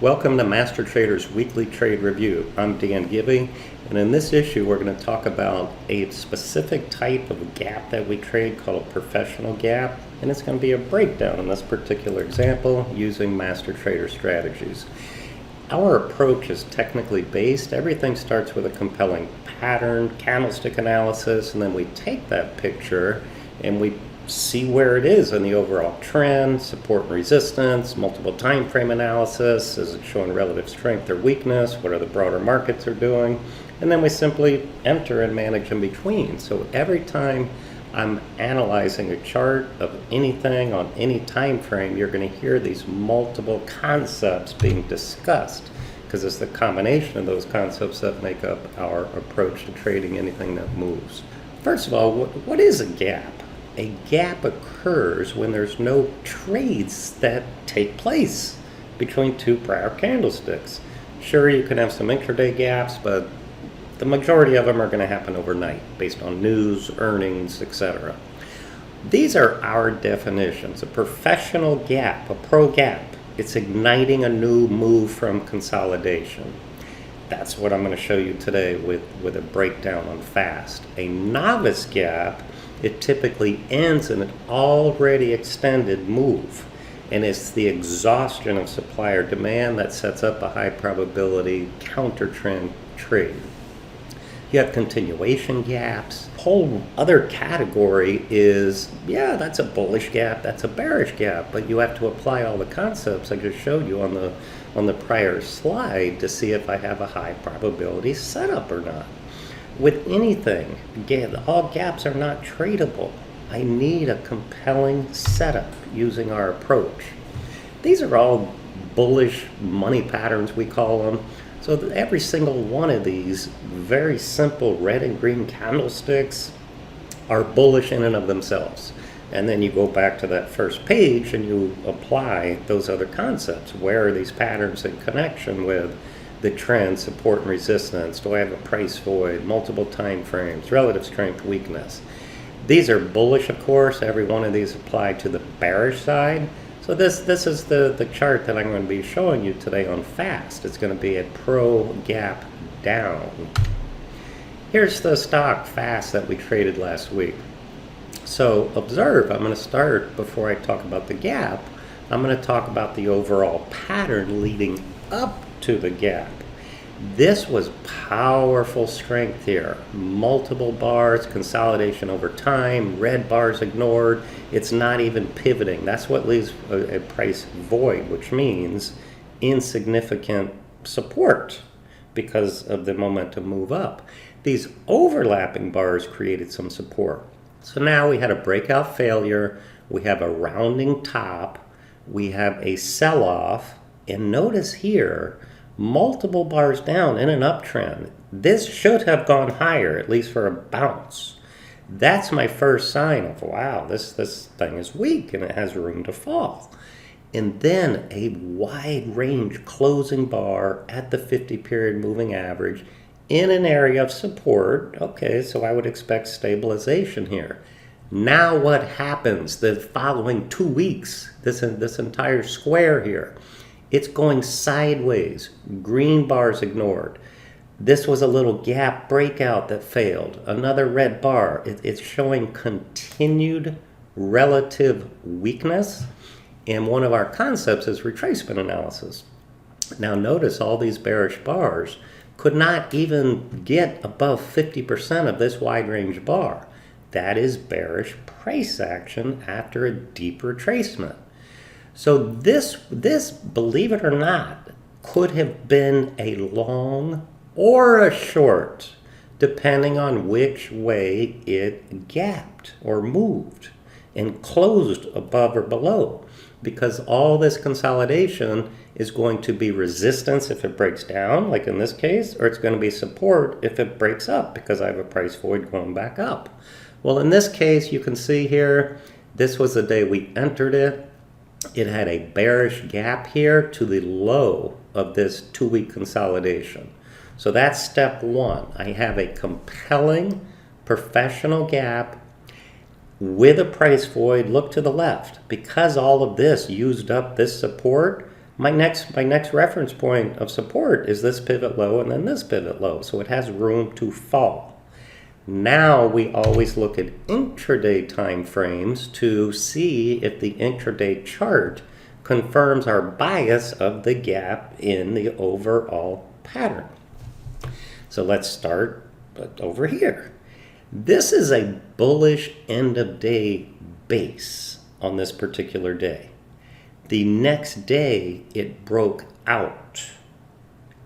Welcome to Master Trader's Weekly Trade Review. I'm Dan Gibby, and in this issue we're going to talk about a specific type of gap that we trade called a professional gap, and it's going to be a breakdown in this particular example using Master Trader strategies. Our approach is technically based. Everything starts with a compelling pattern, candlestick analysis, and then we take that picture and we see where it is in the overall trend, support and resistance, multiple time frame analysis, is it showing relative strength or weakness, what are the broader markets are doing, and then we simply enter and manage in between. So every time I'm analyzing a chart of anything on any time frame, you're going to hear these multiple concepts being discussed, because it's the combination of those concepts that make up our approach to trading anything that moves. First of all, what is a gap? A gap occurs when there's no trades that take place between two prior candlesticks. Sure, you can have some intra-day gaps, but the majority of them are going to happen overnight based on news, earnings, etc. These are our definitions. A professional gap, a pro gap, it's igniting a new move from consolidation. That's what I'm going to show you today with a breakdown on fast. A novice gap, it typically ends in an already extended move, and it's the exhaustion of supply or demand that sets up a high probability counter trend trade. You have continuation gaps. Whole other category is, yeah, that's a bullish gap, that's a bearish gap, but you have to apply all the concepts I just showed you on the prior slide to see if I have a high probability setup or not. With anything, all gaps are not tradable. I need a compelling setup using our approach. These are all bullish money patterns, we call them. So every single one of these very simple red and green candlesticks are bullish in and of themselves. And then you go back to that first page and you apply those other concepts. Where are these patterns in connection with the trend, support and resistance? Do I have a price void, multiple time frames, relative strength, weakness? These are bullish, of course. Every one of these apply to the bearish side. So this is the chart that I'm going to be showing you today on fast. It's going to be a pro gap down. Here's the stock fast that we traded last week. So observe, I'm going to start, before I talk about the gap, I'm going to talk about the overall pattern leading up to the gap. This was powerful strength here. Multiple bars, consolidation over time, red bars ignored. It's not even pivoting. That's what leaves a price void, which means insignificant support because of the momentum move up. These overlapping bars created some support. So now we had a breakout failure, we have a rounding top, we have a sell-off, and notice here, multiple bars down in an uptrend. This should have gone higher, at least for a bounce. That's my first sign of, wow, this thing is weak and it has room to fall. And then a wide range closing bar at the 50-period moving average in an area of support. Okay, so I would expect stabilization here. Now what happens the following 2 weeks, this entire square here? It's going sideways, green bars ignored. This was a little gap breakout that failed. Another red bar. It's showing continued relative weakness. And one of our concepts is retracement analysis. Now notice all these bearish bars could not even get above 50% of this wide range bar. That is bearish price action after a deep retracement. So this, believe it or not, could have been a long or a short, depending on which way it gapped or moved and closed above or below, because all this consolidation is going to be resistance if it breaks down, like in this case, or it's going to be support if it breaks up, because I have a price void going back up. Well, in this case, you can see here, this was the day we entered it. It had a bearish gap here to the low of this 2-week consolidation. So that's step one. I have a compelling professional gap with a price void. Look to the left. Because all of this used up this support, my next reference point of support is this pivot low and then this pivot low, so it has room to fall. Now we always look at intraday time frames to see if the intraday chart confirms our bias of the gap in the overall pattern. So let's start over here. This is a bullish end of day base on this particular day. The next day it broke out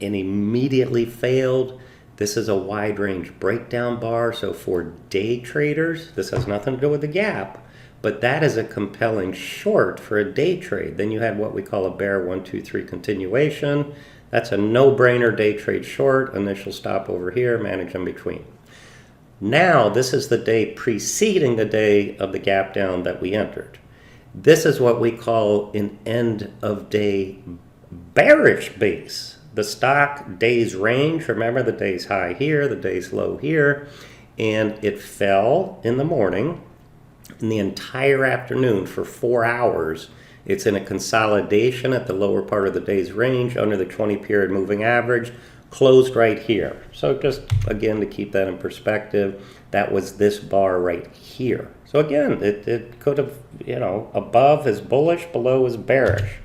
and immediately failed. This is a wide range breakdown bar, so for day traders, this has nothing to do with the gap, but that is a compelling short for a day trade. Then you had what we call a bear 1, 2, 3 continuation. That's a no-brainer day trade short, initial stop over here, manage in between. Now, this is the day preceding the day of the gap down that we entered. This is what we call an end of day bearish base. The stock day's range, remember the day's high here, the day's low here, and it fell in the morning. In the entire afternoon for 4 hours, it's in a consolidation at the lower part of the day's range under the 20-period moving average, closed right here. So just, again, to keep that in perspective, that was this bar right here. So again, it could have, above is bullish, below is bearish.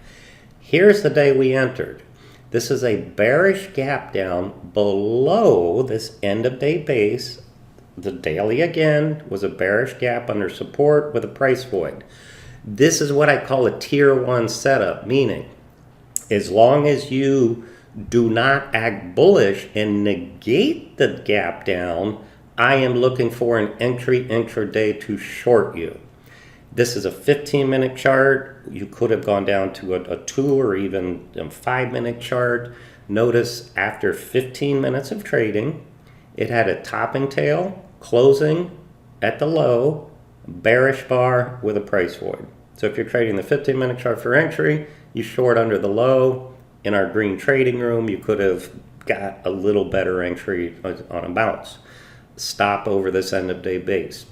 Here's the day we entered. This is a bearish gap down below this end of day base. The daily, again, was a bearish gap under support with a price void. This is what I call a tier 1 setup, meaning as long as you do not act bullish and negate the gap down, I am looking for an entry intraday to short you. This is a 15-minute chart. You could have gone down to a 2 or even a 5-minute chart. Notice after 15 minutes of trading, it had a topping tail, closing at the low, bearish bar with a price void. So if you're trading the 15-minute chart for entry, you short under the low. In our green trading room, you could have got a little better entry on a bounce. Stop over this end of day base.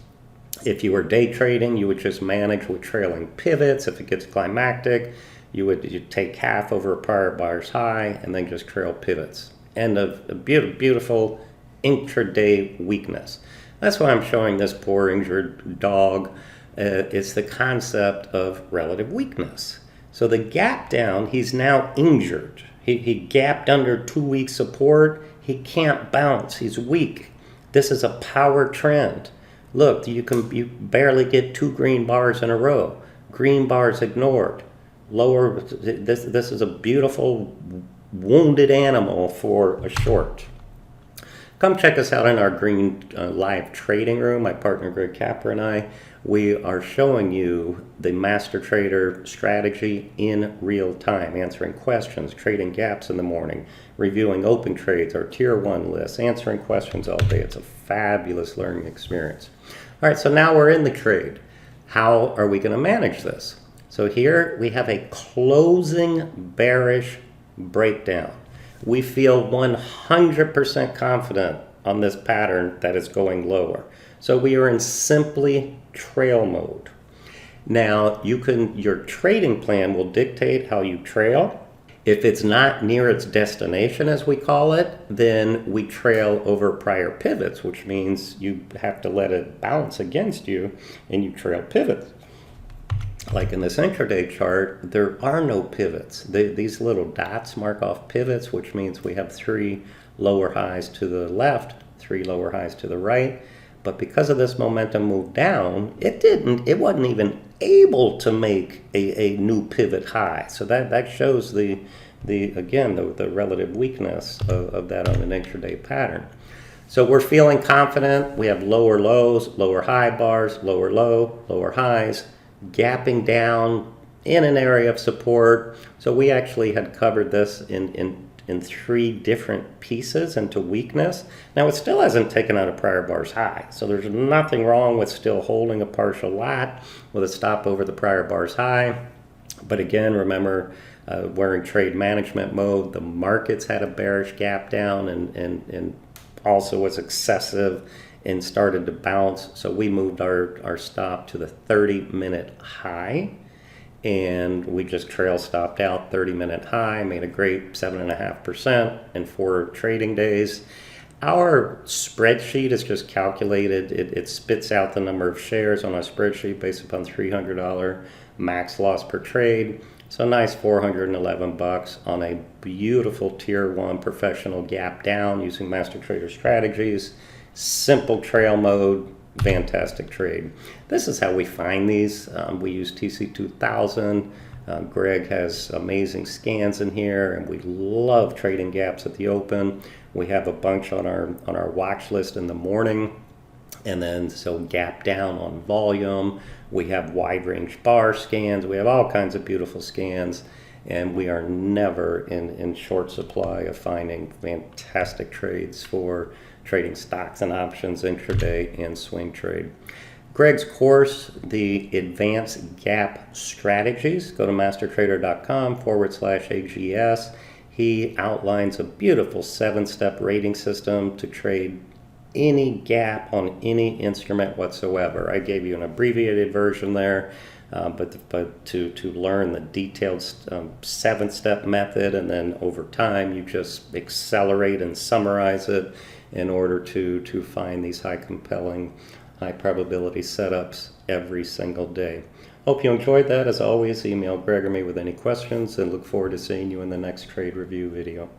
If you were day trading, you would just manage with trailing pivots. If it gets climactic, you'd take half over a prior buyer's high and then just trail pivots. End of a beautiful intraday weakness. That's why I'm showing this poor injured dog. It's the concept of relative weakness. So the gap down, he's now injured. He gapped under 2-week support. He can't bounce. He's weak. This is a power trend. Look, you barely get 2 green bars in a row. Green bars ignored. Lower. This is a beautiful wounded animal for a short. Come check us out in our green live trading room. My partner Greg Capper and I, we are showing you the master trader strategy in real time, answering questions, trading gaps in the morning, reviewing open trades, our tier 1 list, answering questions all day. It's a fabulous learning experience. All right, so now we're in the trade. How are we going to manage this? So here we have a closing bearish breakdown. We feel 100% confident on this pattern that is going lower. So we are in simply trail mode. Now your trading plan will dictate how you trail. If it's not near its destination, as we call it, then we trail over prior pivots, which means you have to let it bounce against you and you trail pivots. Like in this intraday chart, there are no pivots. These little dots mark off pivots, which means we have 3 lower highs to the left, 3 lower highs to the right. But because of this momentum move down, it wasn't even able to make a new pivot high. So that shows the relative weakness of that on an intraday pattern. So we're feeling confident. We have lower lows, lower high bars, lower low, lower highs, gapping down in an area of support. So we actually had covered this in 3 different pieces into weakness. Now it still hasn't taken out a prior bar's high. So there's nothing wrong with still holding a partial lot with a stop over the prior bar's high. But again, remember, we're in trade management mode. The markets had a bearish gap down and also was excessive and started to bounce. So we moved our stop to the 30-minute high. and we just trail stopped out 30-minute high, made a great 7.5% in 4 trading days. Our spreadsheet is just calculated. It spits out the number of shares on a spreadsheet based upon $300 max loss per trade. So nice $411 on a beautiful tier 1 professional gap down using master trader strategies. Simple trail mode, fantastic trade. This is how we find these. We use TC2000. Greg has amazing scans in here, and we love trading gaps at the open. We have a bunch on our watch list in the morning, and then so gap down on volume. We have wide range bar scans. We have all kinds of beautiful scans, and we are never in short supply of finding fantastic trades for trading stocks and options, intraday, and swing trade. Greg's course, the Advanced Gap Strategies, go to mastertrader.com/AGS. He outlines a beautiful 7-step rating system to trade any gap on any instrument whatsoever. I gave you an abbreviated version there, but to learn the detailed 7-step method, and then over time you just accelerate and summarize it in order to find these high probability setups every single day. Hope you enjoyed that. As always, email Greg or me with any questions, and look forward to seeing you in the next trade review video.